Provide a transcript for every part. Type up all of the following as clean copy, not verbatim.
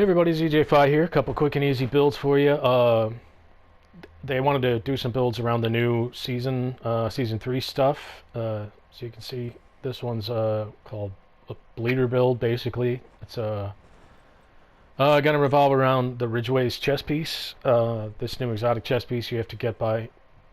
Hey everybody, zjayfi here. A couple quick and easy builds for you. They wanted to do some builds around the new season 3 stuff. So you can see this one's called a bleeder build. Basically, it's gonna revolve around the Ridgeway's chess piece. This new exotic chess piece you have to get by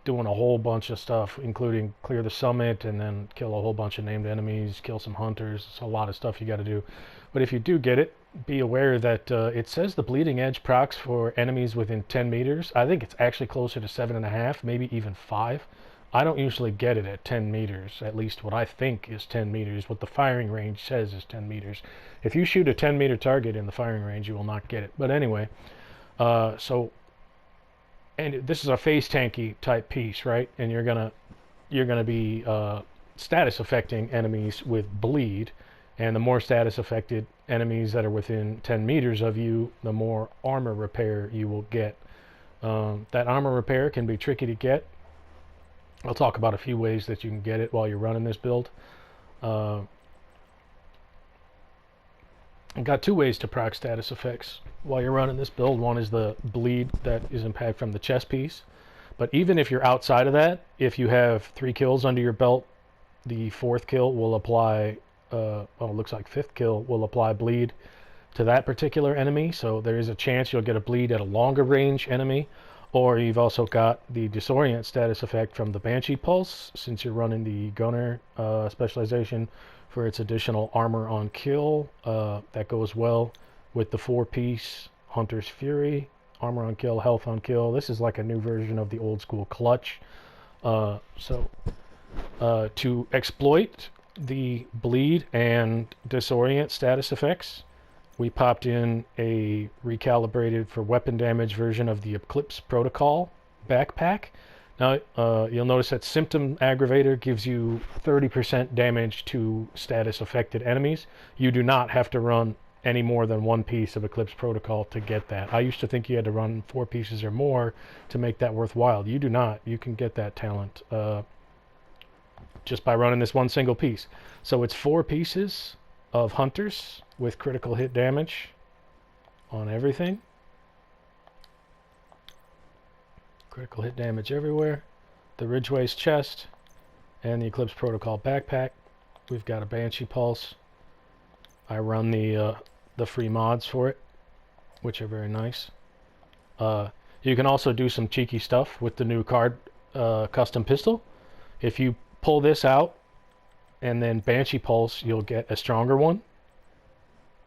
doing a whole bunch of stuff, including clear the summit and then kill a whole bunch of named enemies, kill some hunters. It's a lot of stuff you got to do. But if you do get it, be aware that it says the bleeding edge procs for enemies within 10 meters. I think it's actually closer to 7.5, maybe even 5. I don't usually get it at 10 meters, at least what I think is 10 meters. What the firing range says is 10 meters. If you shoot a 10-meter target in the firing range, you will not get it. But anyway, and this is a face tanky type piece, right? And you're gonna be status affecting enemies with bleed, and the more status affected enemies that are within 10 meters of you, the more armor repair you will get. That armor repair can be tricky to get. I'll talk about a few ways that you can get it while you're running this build. I've got 2 ways to proc status effects while you're running this build. One is the bleed that is impact from the chess piece. But even if you're outside of that, if you have 3 kills under your belt, the 4th kill will apply, well, it looks like 5th kill will apply bleed to that particular enemy. So there is a chance you'll get a bleed at a longer range enemy. Or you've also got the disorient status effect from the Banshee Pulse, since you're running the Gunner specialization for its additional armor on kill. That goes well with the 4-piece Hunter's Fury, armor on kill, health on kill. This is like a new version of the old school clutch. To exploit the bleed and disorient status effects, we popped in a recalibrated for weapon damage version of the Eclipse Protocol backpack. Now, you'll notice that Symptom Aggravator gives you 30% damage to status affected enemies. You do not have to run any more than 1 piece of Eclipse Protocol to get that. I used to think you had to run 4 pieces or more to make that worthwhile. You do not. You can get that talent just by running this 1 single piece. So it's 4 pieces of Hunters with critical hit damage on everything. Critical hit damage everywhere. The Ridgeway's chest and the Eclipse Protocol backpack. We've got a Banshee Pulse. I run the free mods for it, which are very nice. You can also do some cheeky stuff with the new card custom pistol. If you pull this out and then Banshee Pulse, you'll get a stronger one.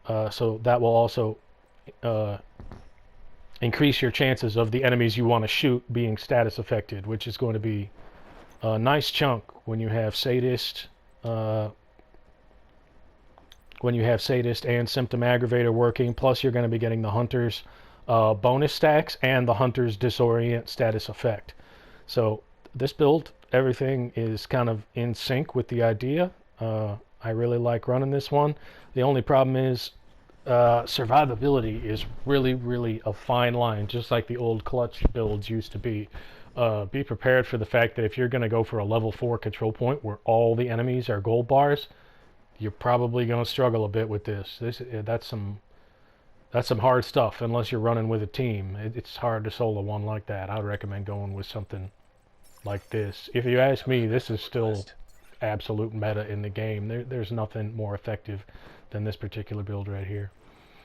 So that will also increase your chances of the enemies you want to shoot being status affected, which is going to be a nice chunk when you have Sadist, and Symptom Aggravator working. Plus you're going to be getting the Hunter's bonus stacks and the Hunter's Disorient status effect. So this build, everything is kind of in sync with the idea. I really like running this one. The only problem is survivability is really a fine line, just like the old clutch builds used to be. Be prepared for the fact that if you're going to go for a level 4 control point where all the enemies are gold bars, you're probably going to struggle a bit with this. That's some hard stuff unless you're running with a team. It's hard to solo one like that. I would recommend going with something like this. If you ask me, this is still absolute meta in the game. There's nothing more effective than this particular build right here.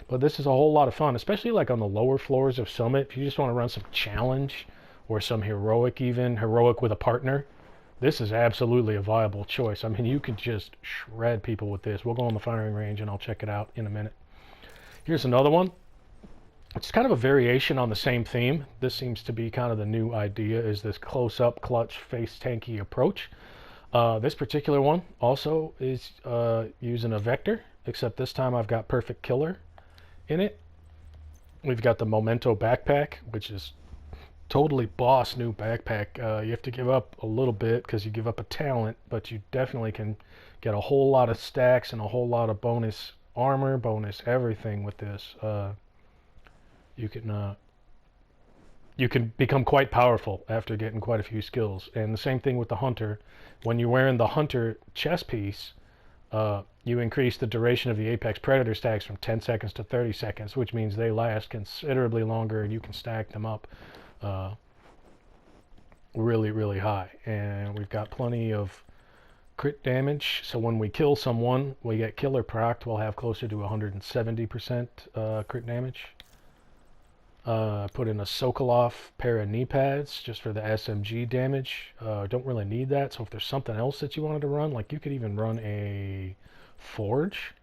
But this is a whole lot of fun, especially like on the lower floors of Summit. If you just want to run some challenge or some heroic, even heroic with a partner, this is absolutely a viable choice. I mean, you could just shred people with this. We'll go on the firing range and I'll check it out in a minute. Here's another one. It's kind of a variation on the same theme. This seems to be kind of the new idea, is this close-up clutch face tanky approach. This particular one also is using a vector, except this time I've got Perfect Killer in it. We've got the Memento backpack, which is totally boss new backpack. You have to give up a little bit because you give up a talent, but you definitely can get a whole lot of stacks and a whole lot of bonus armor, bonus everything with this. You can become quite powerful after getting quite a few skills. And the same thing with the Hunter. When you're wearing the Hunter chest piece, you increase the duration of the Apex Predator stacks from 10 seconds to 30 seconds, which means they last considerably longer and you can stack them up really, really high. And we've got plenty of crit damage, so when we kill someone, we get killer proc, we'll have closer to 170% crit damage. Put in a Sokolov pair of knee pads just for the SMG damage. Don't really need that, so if there's something else that you wanted to run, like you could even run a Forge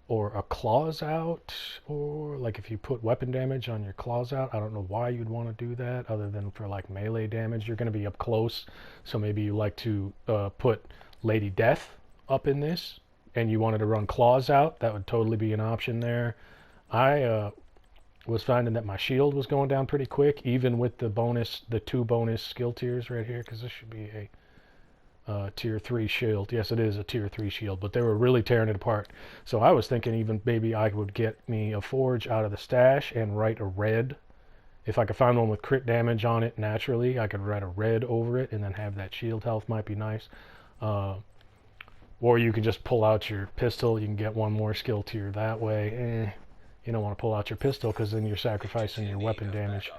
or a Claws Out, or like if you put weapon damage on your Claws Out, I don't know why you'd want to do that other than for like melee damage. You're going to be up close, so maybe you like to put Lady Death up in this and you wanted to run Claws Out, that would totally be an option there. I was finding that my shield was going down pretty quick, even with the bonus, the 2 bonus skill tiers right here, because this should be a tier 3 shield. Yes, it is a tier 3 shield, but they were really tearing it apart. So I was thinking even maybe I would get me a Forge out of the stash and write a red. If I could find one with crit damage on it naturally, I could write a red over it and then have that shield health, might be nice. Or you can just pull out your pistol. You can get one more skill tier that way. You don't want to pull out your pistol because then you're sacrificing your weapon damage.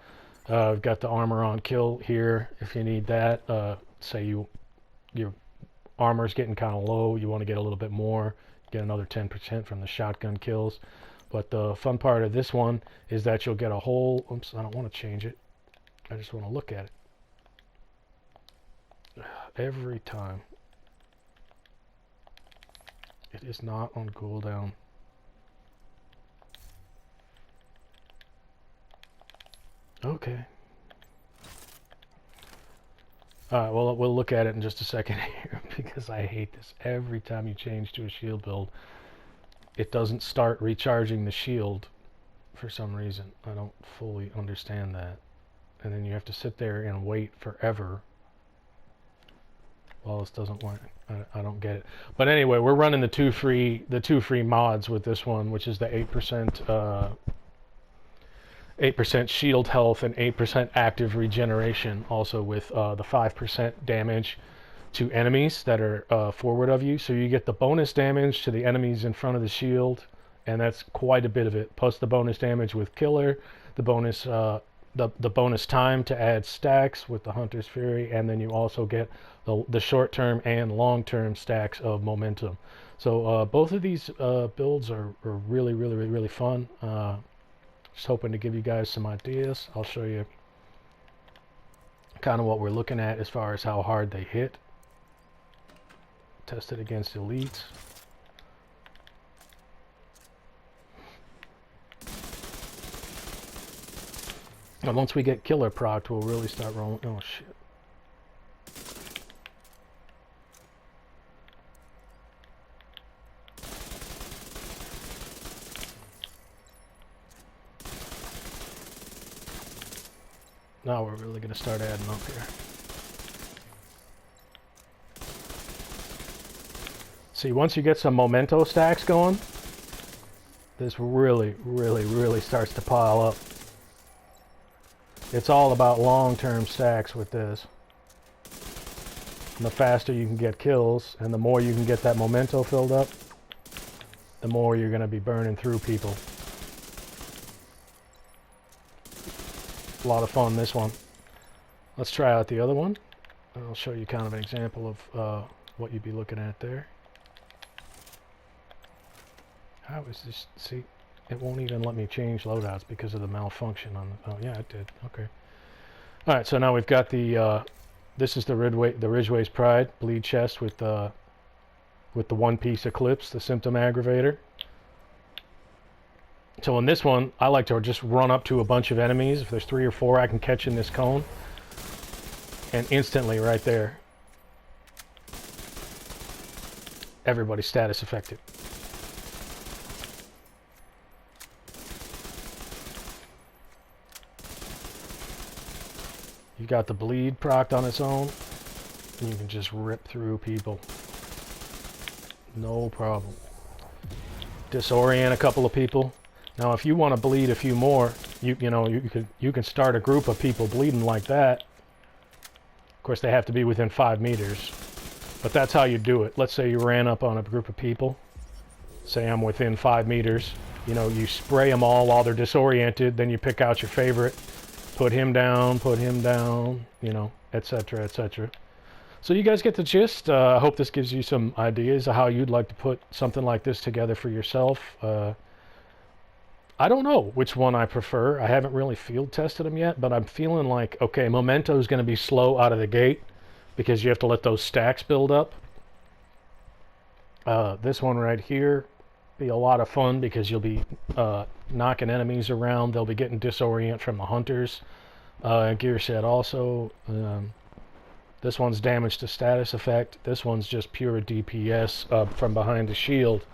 I've got the armor on kill here if you need that. Say your armor's getting kind of low, you want to get a little bit more, get another 10% from the shotgun kills. But the fun part of this one is that you'll get a whole, oops, I don't want to change it, I just want to look at it. Every time. It is not on cooldown. Okay. Alright, well, we'll look at it in just a second here because I hate this. Every time you change to a shield build, it doesn't start recharging the shield for some reason. I don't fully understand that. And then you have to sit there and wait forever while this doesn't work. I don't get it. But anyway, we're running the two free mods with this one, which is the 8% shield health and 8% active regeneration, also with the 5% damage to enemies that are forward of you. So you get the bonus damage to the enemies in front of the shield, and that's quite a bit of it. Plus the bonus damage with killer, the bonus the bonus time to add stacks with the Hunter's Fury, and then you also get the short-term and long-term stacks of momentum. So both of these builds are really, really, really fun. Just hoping to give you guys some ideas. I'll show you kind of what we're looking at as far as how hard they hit. Test it against elites. And once we get killer proc, we'll really start rolling. Oh shit. Now we're really going to start adding up here. See, once you get some memento stacks going, this really, really, really starts to pile up. It's all about long-term stacks with this. And the faster you can get kills, and the more you can get that memento filled up, the more you're going to be burning through people. A lot of fun, this one. Let's try out the other one. I'll show you kind of an example of what you'd be looking at there. How is this? See, it won't even let me change loadouts because of the malfunction on the, oh yeah, it did. Okay. All right, so now we've got the this is the Ridgeway's Pride bleed chest with the one-piece Eclipse, the symptom aggravator. So in this one, I like to just run up to a bunch of enemies. If there's 3 or 4 I can catch in this cone, and instantly right there, everybody's status affected. You got the bleed procced on its own, and you can just rip through people. No problem. Disorient a couple of people. Now, if you want to bleed a few more, you can start a group of people bleeding like that. Of course, they have to be within 5 meters. But that's how you do it. Let's say you ran up on a group of people. Say I'm within 5 meters. You know, you spray them all while they're disoriented. Then you pick out your favorite. Put him down, you know, etc., etc. So you guys get the gist. I hope this gives you some ideas of how you'd like to put something like this together for yourself. I don't know which one I prefer. I haven't really field tested them yet, but I'm feeling like, okay, Memento is going to be slow out of the gate because you have to let those stacks build up. This one right here be a lot of fun because you'll be knocking enemies around. They'll be getting disorient from the hunters. Gear set also. This one's damage to status effect. This one's just pure DPS from behind the shield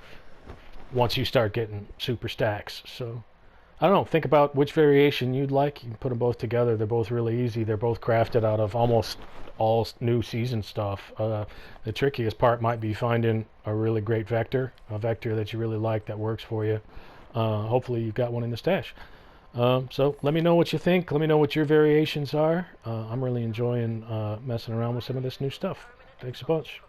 once you start getting super stacks. So I don't know, think about which variation you'd like. You can put them both together. They're both really easy. They're both crafted out of almost all new season stuff. The trickiest part might be finding a really great vector, a vector that you really like that works for you. Hopefully you've got one in the stash. So let me know what you think. Let me know what your variations are. I'm really enjoying messing around with some of this new stuff. Thanks a bunch.